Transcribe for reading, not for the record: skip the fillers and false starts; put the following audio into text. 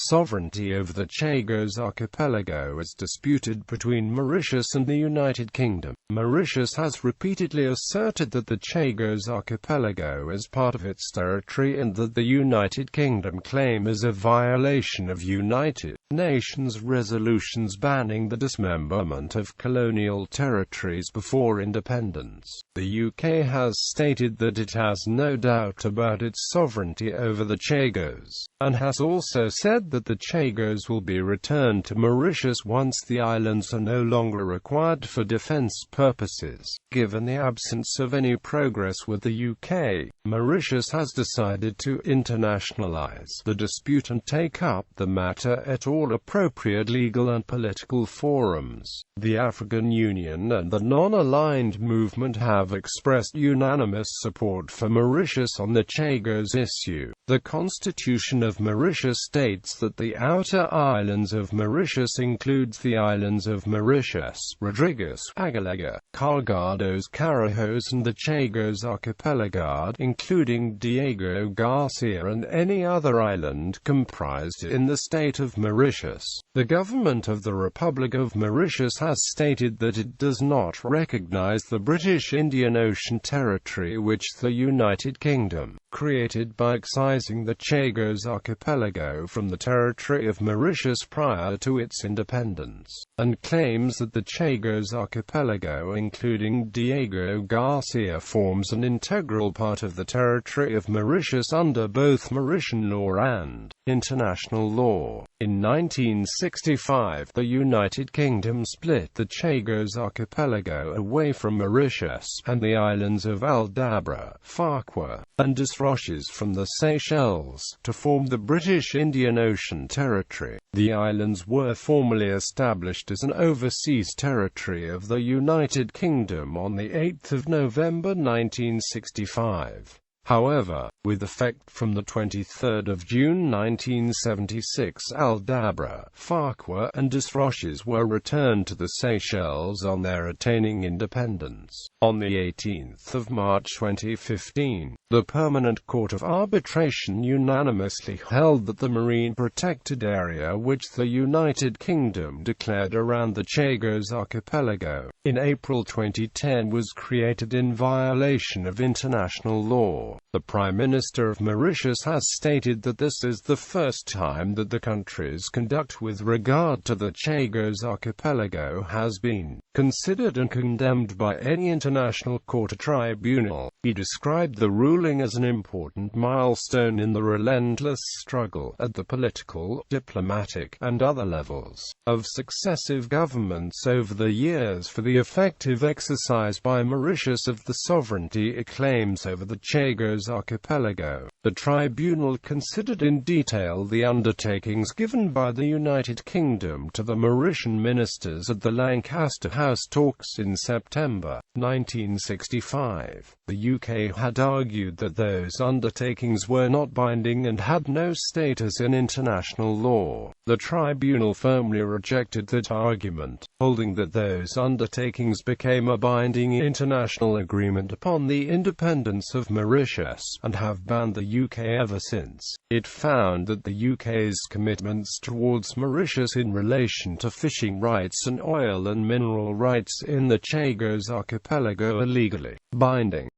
sovereignty over the Chagos Archipelago is disputed between Mauritius and the United Kingdom. Mauritius has repeatedly asserted that the Chagos Archipelago is part of its territory and that the United Kingdom claim is a violation of United Nations resolutions banning the dismemberment of colonial territories before independence. The UK has stated that it has no doubt about its sovereignty over the Chagos, and has also said that the Chagos will be returned to Mauritius once the islands are no longer required for defence purposes. Given the absence of any progress with the UK, Mauritius has decided to internationalise the dispute and take up the matter at all appropriate legal and political forums. The African Union and the non-aligned movement have expressed unanimous support for Mauritius on the Chagos issue. The Constitution of Mauritius states that the outer islands of Mauritius includes the islands of Mauritius, Rodrigues, Agalaga, Calgados, Carajos and the Chagos Archipelago, including Diego Garcia and any other island comprised in the state of Mauritius. The government of the Republic of Mauritius has stated that it does not recognize the British Indian Ocean Territory which the United Kingdom created by excising the Chagos Archipelago from the territory of Mauritius prior to its independence, and claims that the Chagos Archipelago, including Diego Garcia, forms an integral part of the territory of Mauritius under both Mauritian law and international law. In 1965, the United Kingdom split the Chagos Archipelago away from Mauritius, and the islands of Aldabra, Farquhar, and Desroches from the Seychelles, to form the British Indian Ocean Territory. The islands were formally established as an overseas territory of the United Kingdom on 8 November 1965. However, with effect from 23 June 1976, Aldabra, Farquhar and Desroches were returned to the Seychelles on their attaining independence. On 18 March 2015, the Permanent Court of Arbitration unanimously held that the marine protected area which the United Kingdom declared around the Chagos Archipelago in April 2010 was created in violation of international law. The Prime Minister of Mauritius has stated that this is the first time that the country's conduct with regard to the Chagos Archipelago has been considered and condemned by any international court or tribunal. He described the ruling as an important milestone in the relentless struggle at the political, diplomatic, and other levels of successive governments over the years for the effective exercise by Mauritius of the sovereignty it claims over the Chagos Archipelago. The tribunal considered in detail the undertakings given by the United Kingdom to the Mauritian ministers at the Lancaster House talks in September 1965. The UK had argued that those undertakings were not binding and had no status in international law. The tribunal firmly rejected that argument, holding that those undertakings became a binding international agreement upon the independence of Mauritius, and have banned the UK ever since. It found that the UK's commitments towards Mauritius in relation to fishing rights and oil and mineral rights in the Chagos Archipelago are legally binding.